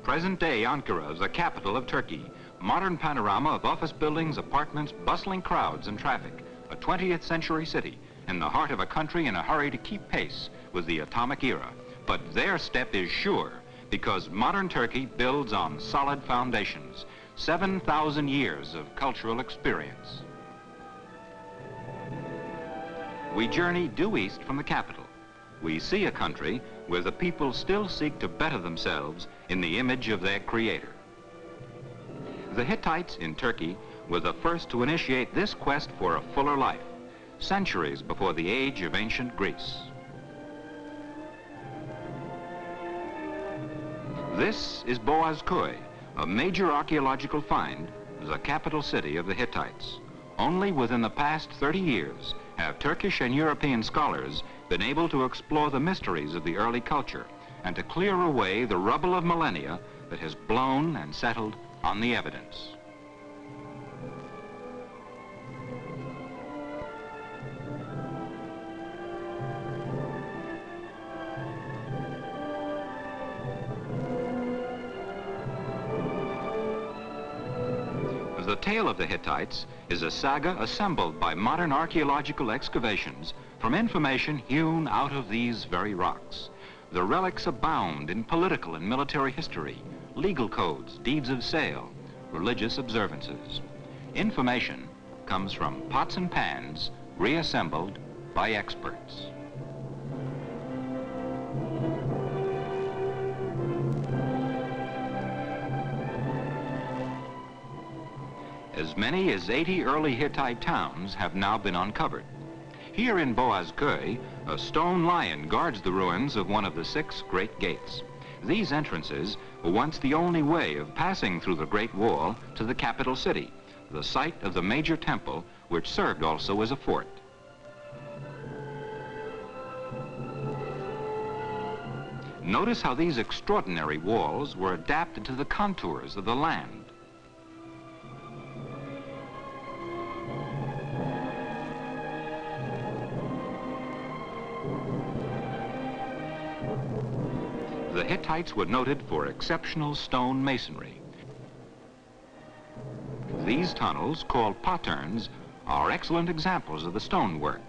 Present-day Ankara is the capital of Turkey. Modern panorama of office buildings, apartments, bustling crowds and traffic. A 20th century city in the heart of a country in a hurry to keep pace with the atomic era. But their step is sure because modern Turkey builds on solid foundations. 7,000 years of cultural experience. We journey due east from the capital. We see a country where the people still seek to better themselves in the image of their creator. The Hittites in Turkey were the first to initiate this quest for a fuller life, centuries before the age of ancient Greece. This is Boğazköy, a major archaeological find, the capital city of the Hittites. Only within the past 30 years have Turkish and European scholars been able to explore the mysteries of the early culture and to clear away the rubble of millennia that has blown and settled on the evidence. The tale of the Hittites is a saga assembled by modern archaeological excavations from information hewn out of these very rocks. The relics abound in political and military history, legal codes, deeds of sale, religious observances. Information comes from pots and pans reassembled by experts. As many as 80 early Hittite towns have now been uncovered. Here in Boğazköy, a stone lion guards the ruins of one of the 6 great gates. These entrances were once the only way of passing through the Great Wall to the capital city, the site of the major temple, which served also as a fort. Notice how these extraordinary walls were adapted to the contours of the land. The Hittites were noted for exceptional stone masonry. These tunnels, called patterns, are excellent examples of the stonework.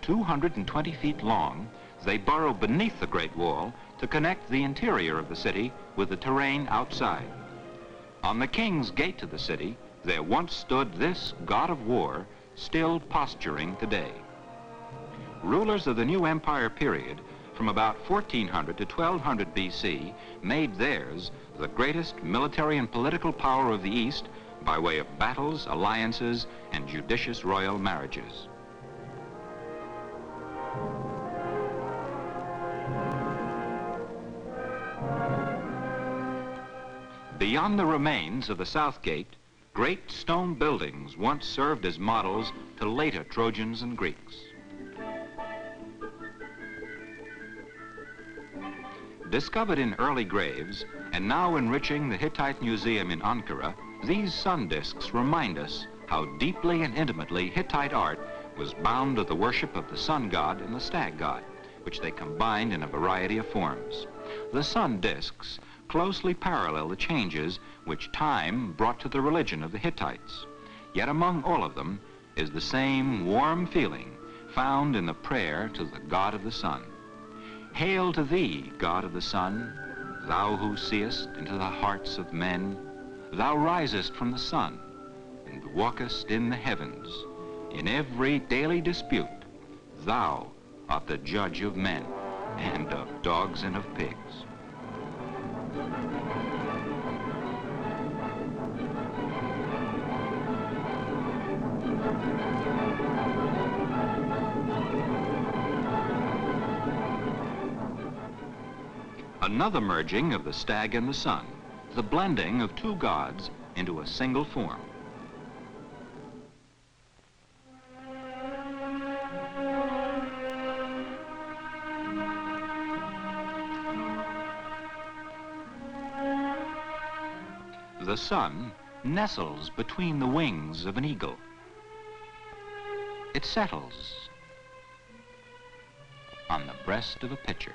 220 feet long, they burrow beneath the Great Wall to connect the interior of the city with the terrain outside. On the King's Gate to the city, there once stood this god of war, still posturing today. Rulers of the New Empire period from about 1400 to 1200 BC made theirs the greatest military and political power of the East by way of battles, alliances, and judicious royal marriages. Beyond the remains of the South Gate, great stone buildings once served as models to later Trojans and Greeks. Discovered in early graves and now enriching the Hittite Museum in Ankara, these sun discs remind us how deeply and intimately Hittite art was bound to the worship of the sun god and the stag god, which they combined in a variety of forms. The sun discs closely parallel the changes which time brought to the religion of the Hittites. Yet among all of them is the same warm feeling found in the prayer to the god of the sun. Hail to thee, God of the sun, thou who seest into the hearts of men. Thou risest from the sun and walkest in the heavens. In every daily dispute, thou art the judge of men and of dogs and of pigs. Another merging of the stag and the sun, the blending of 2 gods into a single form. The sun nestles between the wings of an eagle. It settles on the breast of a pitcher.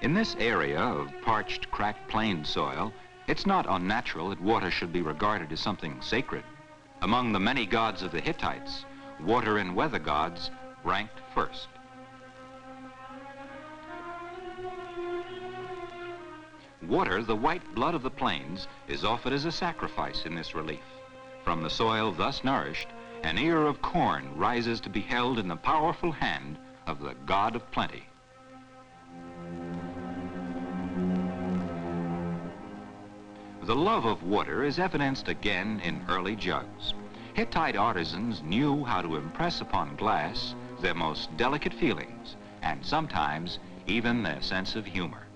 In this area of parched, cracked plain soil, it's not unnatural that water should be regarded as something sacred. Among the many gods of the Hittites, water and weather gods ranked first. Water, the white blood of the plains, is offered as a sacrifice in this relief. From the soil thus nourished, an ear of corn rises to be held in the powerful hand of the god of plenty. The love of water is evidenced again in early jugs. Hittite artisans knew how to impress upon glass their most delicate feelings, and sometimes even their sense of humor.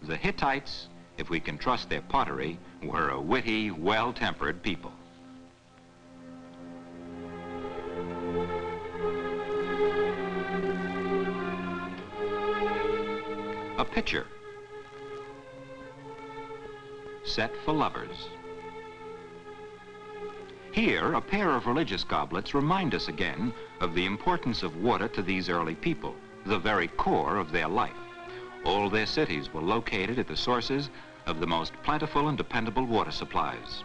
The Hittites, if we can trust their pottery, were a witty, well-tempered people. A pitcher set for lovers. Here, a pair of religious goblets remind us again of the importance of water to these early people, the very core of their life. All their cities were located at the sources of the most plentiful and dependable water supplies.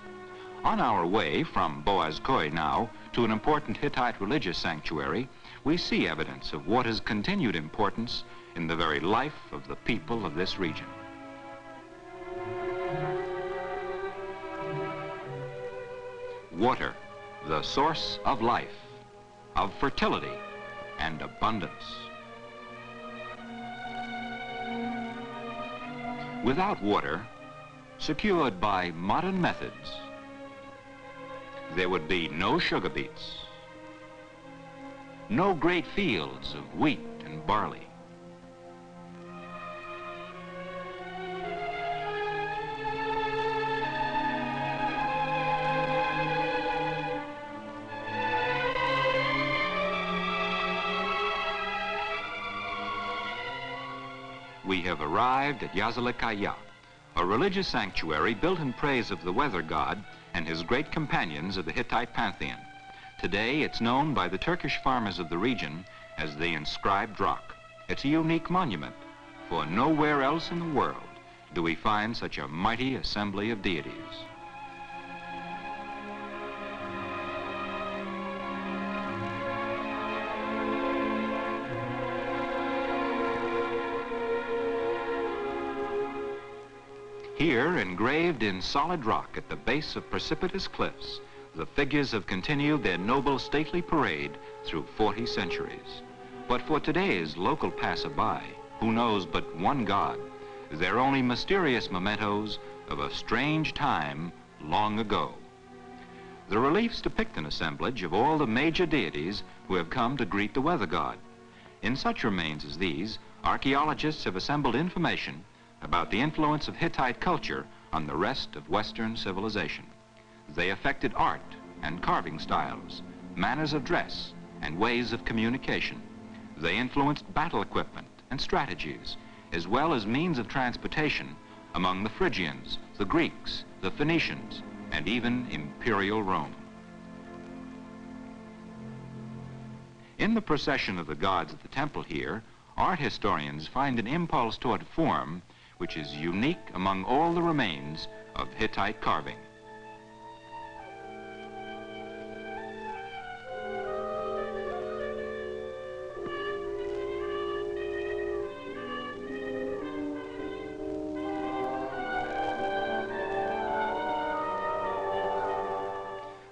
On our way from Boaz Koy now to an important Hittite religious sanctuary, we see evidence of water's continued importance in the very life of the people of this region. Water, the source of life, of fertility and abundance. Without water, secured by modern methods, there would be no sugar beets, no great fields of wheat and barley. We have arrived at Yazılıkaya, a religious sanctuary built in praise of the weather god and his great companions of the Hittite pantheon. Today, it's known by the Turkish farmers of the region as the Inscribed Rock. It's a unique monument, for nowhere else in the world do we find such a mighty assembly of deities. Here, engraved in solid rock at the base of precipitous cliffs, the figures have continued their noble, stately parade through 40 centuries. But for today's local passerby, who knows but one God, they're only mysterious mementos of a strange time long ago. The reliefs depict an assemblage of all the major deities who have come to greet the weather god. In such remains as these, archaeologists have assembled information about the influence of Hittite culture on the rest of Western civilization. They affected art and carving styles, manners of dress, and ways of communication. They influenced battle equipment and strategies, as well as means of transportation among the Phrygians, the Greeks, the Phoenicians, and even imperial Rome. In the procession of the gods at the temple here, art historians find an impulse toward form which is unique among all the remains of Hittite carving.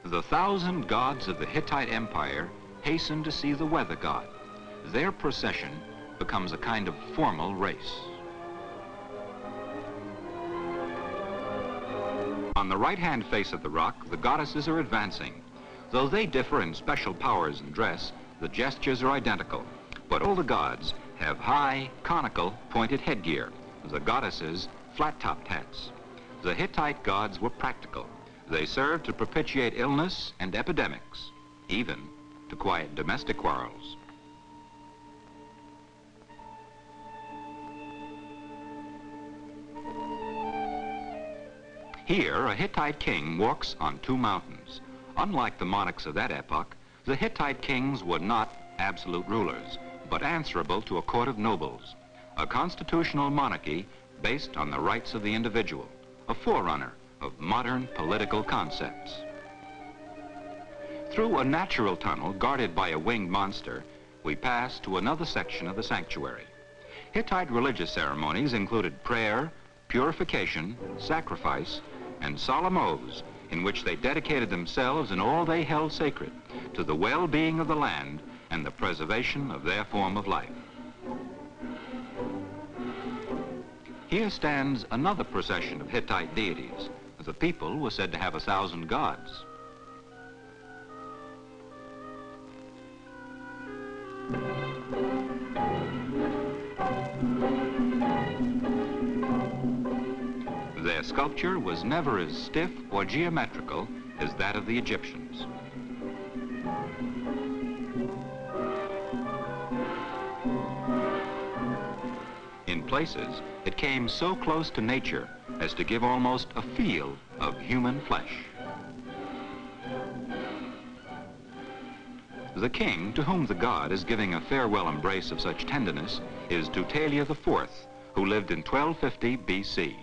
The 1,000 gods of the Hittite Empire hasten to see the weather god. Their procession becomes a kind of formal race. On the right-hand face of the rock, the goddesses are advancing. Though they differ in special powers and dress, the gestures are identical. But all the gods have high, conical, pointed headgear. The goddesses, flat-topped hats. The Hittite gods were practical. They served to propitiate illness and epidemics, even to quiet domestic quarrels. Here, a Hittite king walks on two mountains. Unlike the monarchs of that epoch, the Hittite kings were not absolute rulers, but answerable to a court of nobles. a constitutional monarchy based on the rights of the individual, a forerunner of modern political concepts. Through a natural tunnel guarded by a winged monster, we pass to another section of the sanctuary. Hittite religious ceremonies included prayer, purification, sacrifice, and solemn oaths in which they dedicated themselves and all they held sacred to the well-being of the land and the preservation of their form of life. Here stands another procession of Hittite deities. The people were said to have 1,000 gods. Their sculpture was never as stiff or geometrical as that of the Egyptians. In places, it came so close to nature as to give almost a feel of human flesh. The king, to whom the god is giving a farewell embrace of such tenderness, is Tutelia IV, who lived in 1250 BC.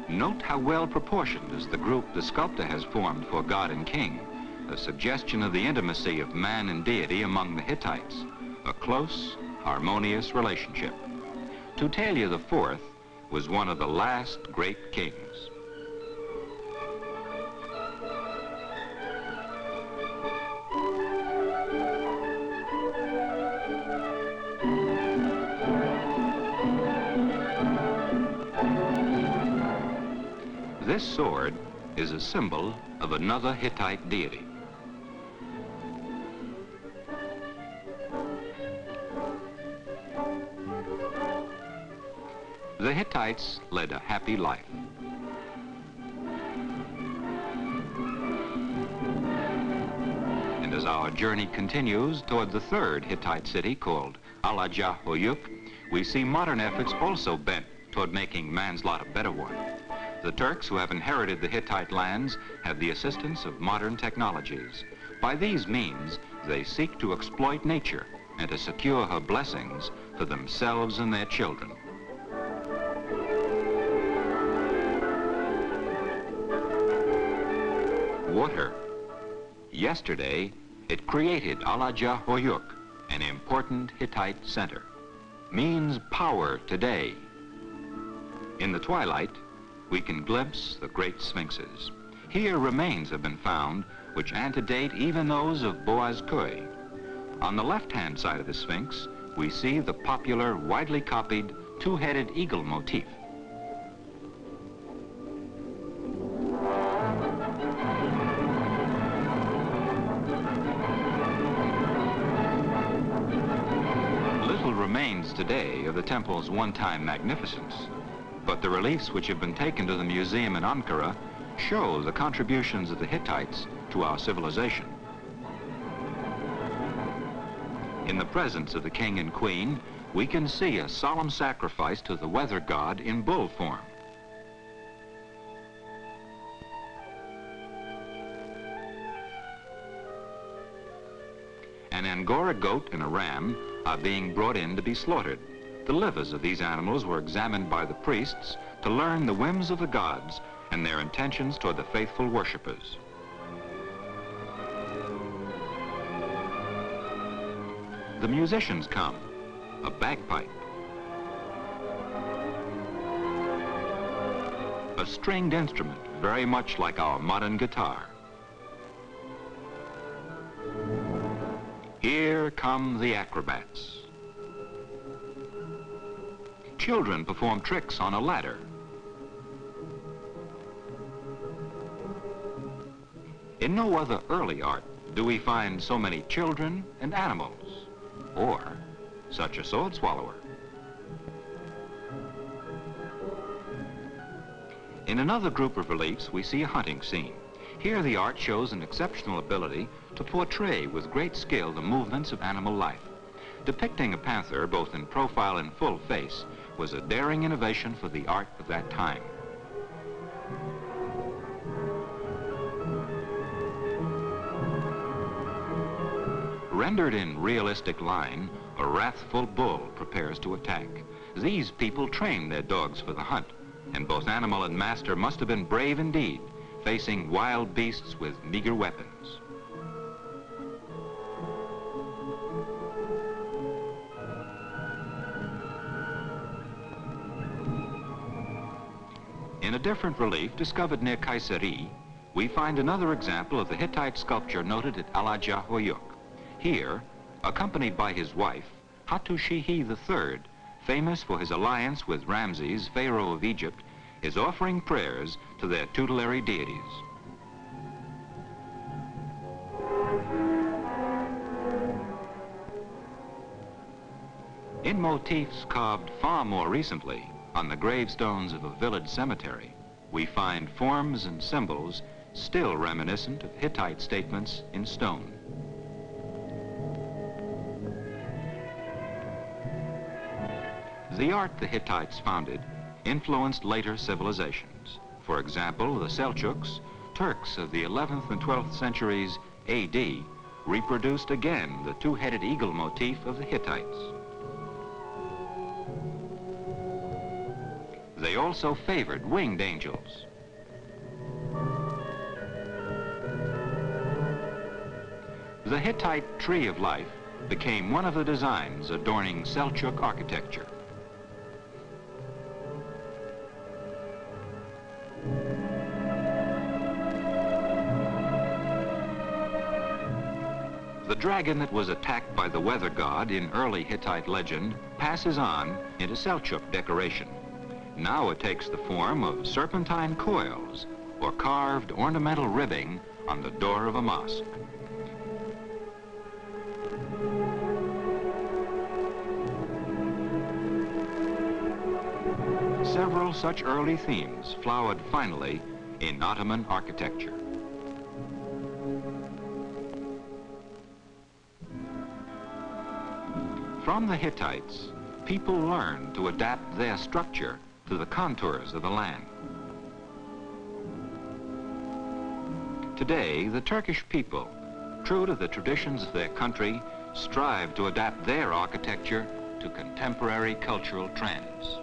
Note how well proportioned is the group the sculptor has formed for god and king, a suggestion of the intimacy of man and deity among the Hittites, a close, harmonious relationship. Tutelia IV was one of the last great kings. This sword is a symbol of another Hittite deity. The Hittites led a happy life. And as our journey continues toward the third Hittite city called Alajah-Oyuk, we see modern efforts also bent toward making man's lot a better one. The Turks, who have inherited the Hittite lands, have the assistance of modern technologies. By these means, they seek to exploit nature and to secure her blessings for themselves and their children. Water. Yesterday, it created Alajah-Oyuk, an important Hittite center. Means power today. In the twilight, we can glimpse the great sphinxes. Here remains have been found which antedate even those of Boaz Köy. On the left-hand side of the sphinx, we see the popular, widely copied, two-headed eagle motif. Little remains today of the temple's one-time magnificence. But the reliefs which have been taken to the museum in Ankara show the contributions of the Hittites to our civilization. In the presence of the king and queen, we can see a solemn sacrifice to the weather god in bull form. An Angora goat and a ram are being brought in to be slaughtered. The livers of these animals were examined by the priests to learn the whims of the gods and their intentions toward the faithful worshippers. The musicians come, a bagpipe, a stringed instrument very much like our modern guitar. Here come the acrobats. Children perform tricks on a ladder. In no other early art do we find so many children and animals, or such a sword swallower. In another group of reliefs, we see a hunting scene. Here the art shows an exceptional ability to portray with great skill the movements of animal life. Depicting a panther, both in profile and full face, was a daring innovation for the art of that time. Rendered in realistic line, a wrathful bull prepares to attack. These people trained their dogs for the hunt, and both animal and master must have been brave indeed, facing wild beasts with meager weapons. In a different relief discovered near Kayseri, we find another example of the Hittite sculpture noted at Alaca Hoyuk. Here, accompanied by his wife, Hattusili III, famous for his alliance with Ramses, Pharaoh of Egypt, is offering prayers to their tutelary deities. In motifs carved far more recently on the gravestones of a village cemetery, we find forms and symbols still reminiscent of Hittite statements in stone. The art the Hittites founded influenced later civilizations. For example, the Seljuks, Turks of the 11th and 12th centuries AD, reproduced again the two-headed eagle motif of the Hittites. They also favored winged angels. The Hittite tree of life became one of the designs adorning Seljuk architecture. The dragon that was attacked by the weather god in early Hittite legend passes on into Seljuk decoration. Now it takes the form of serpentine coils or carved ornamental ribbing on the door of a mosque. Several such early themes flowered finally in Ottoman architecture. From the Hittites, people learned to adapt their structure to the contours of the land. Today, the Turkish people, true to the traditions of their country, strive to adapt their architecture to contemporary cultural trends.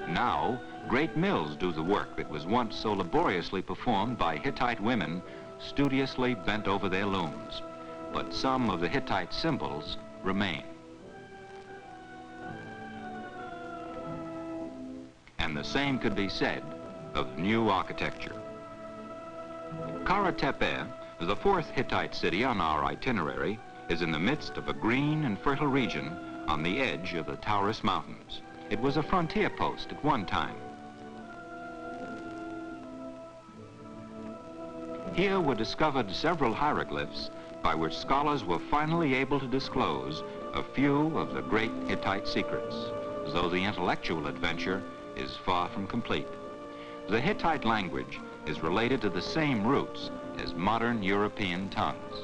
Now, great mills do the work that was once so laboriously performed by Hittite women studiously bent over their looms. But some of the Hittite symbols remain. And the same could be said of new architecture. Kara Tepe, the fourth Hittite city on our itinerary, is in the midst of a green and fertile region on the edge of the Taurus Mountains. It was a frontier post at one time. Here were discovered several hieroglyphs by which scholars were finally able to disclose a few of the great Hittite secrets, though the intellectual adventure is far from complete. The Hittite language is related to the same roots as modern European tongues.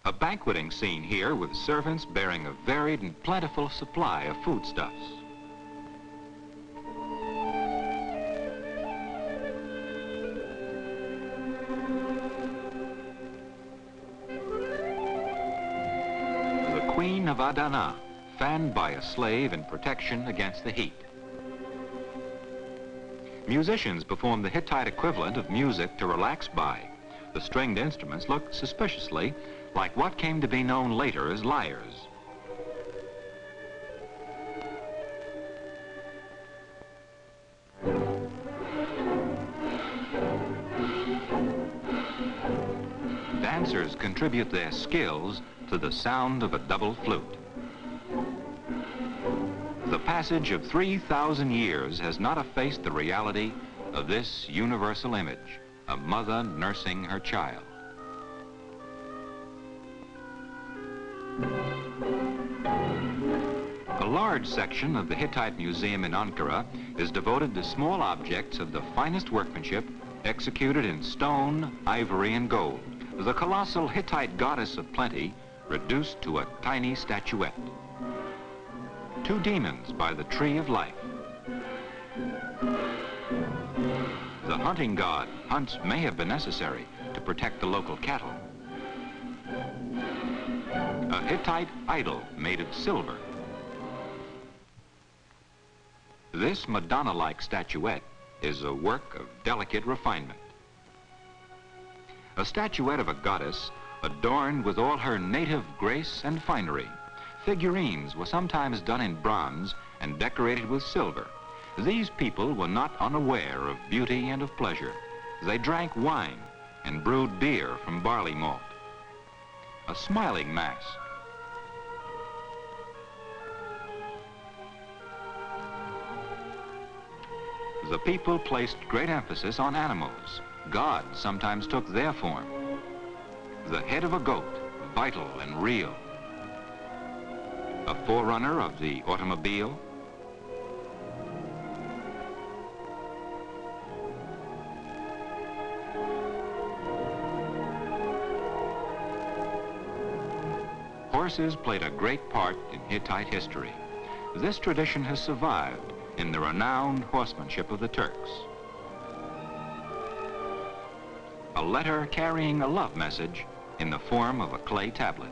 A banqueting scene here with servants bearing a varied and plentiful supply of foodstuffs. Queen of Adana, fanned by a slave in protection against the heat. Musicians perform the Hittite equivalent of music to relax by. The stringed instruments look suspiciously like what came to be known later as lyres. Dancers contribute their skills to the sound of a double flute. The passage of 3,000 years has not effaced the reality of this universal image, a mother nursing her child. A large section of the Hittite Museum in Ankara is devoted to small objects of the finest workmanship executed in stone, ivory, and gold. The colossal Hittite goddess of plenty reduced to a tiny statuette. two demons by the tree of life. The hunting god, hunts may have been necessary to protect the local cattle. A Hittite idol made of silver. This Madonna-like statuette is a work of delicate refinement. A statuette of a goddess adorned with all her native grace and finery. Figurines were sometimes done in bronze and decorated with silver. These people were not unaware of beauty and of pleasure. They drank wine and brewed beer from barley malt. A smiling mask. The people placed great emphasis on animals. Gods sometimes took their form. The head of a goat, vital and real. A forerunner of the automobile. Horses played a great part in Hittite history. This tradition has survived in the renowned horsemanship of the Turks. A letter carrying a love message in the form of a clay tablet.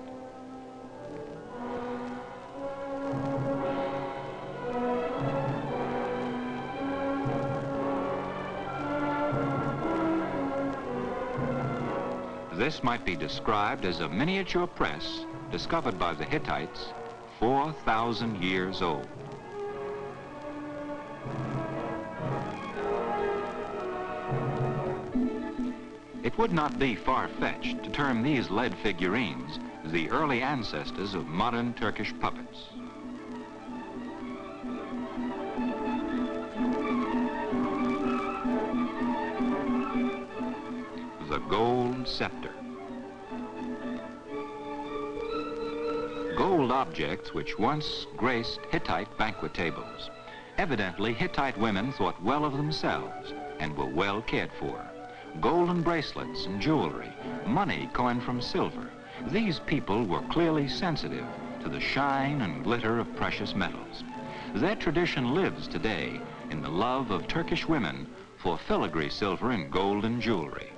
This might be described as a miniature press discovered by the Hittites 4,000 years old. It would not be far-fetched to term these lead figurines the early ancestors of modern Turkish puppets. The gold scepter. Gold objects which once graced Hittite banquet tables. Evidently, Hittite women thought well of themselves and were well cared for. Golden bracelets and jewelry, money coined from silver. These people were clearly sensitive to the shine and glitter of precious metals. Their tradition lives today in the love of Turkish women for filigree silver and golden jewelry.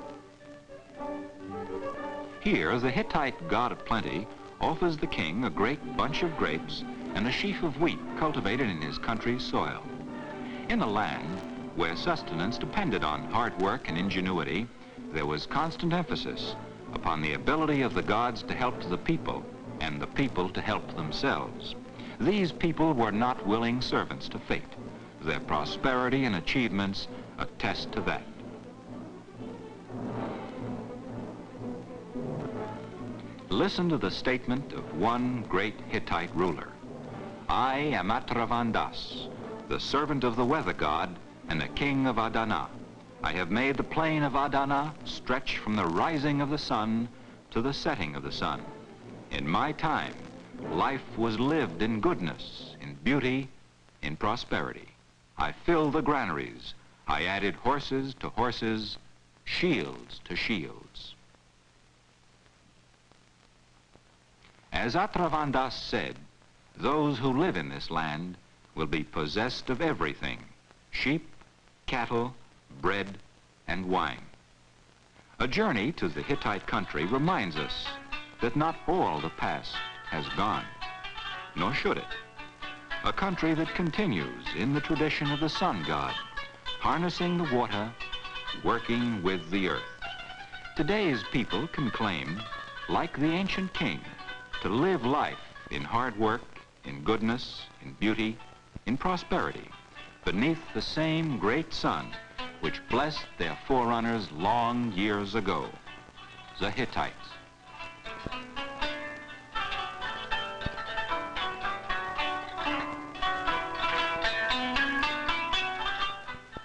Here, the Hittite god of plenty offers the king a great bunch of grapes and a sheaf of wheat cultivated in his country's soil. In a land where sustenance depended on hard work and ingenuity, there was constant emphasis upon the ability of the gods to help the people and the people to help themselves. These people were not willing servants to fate. Their prosperity and achievements attest to that. Listen to the statement of one great Hittite ruler. I am Atravandas, the servant of the weather god and the king of Adana. I have made the plain of Adana stretch from the rising of the sun to the setting of the sun. In my time, life was lived in goodness, in beauty, in prosperity. I filled the granaries. I added horses to horses, shields to shields. As Atravandas said, those who live in this land will be possessed of everything: sheep, cattle, bread, and wine. A journey to the Hittite country reminds us that not all the past has gone, nor should it. A country that continues in the tradition of the sun god, harnessing the water, working with the earth. Today's people can claim, like the ancient king, to live life in hard work, in goodness, in beauty, in prosperity, beneath the same great sun which blessed their forerunners long years ago, the Hittites.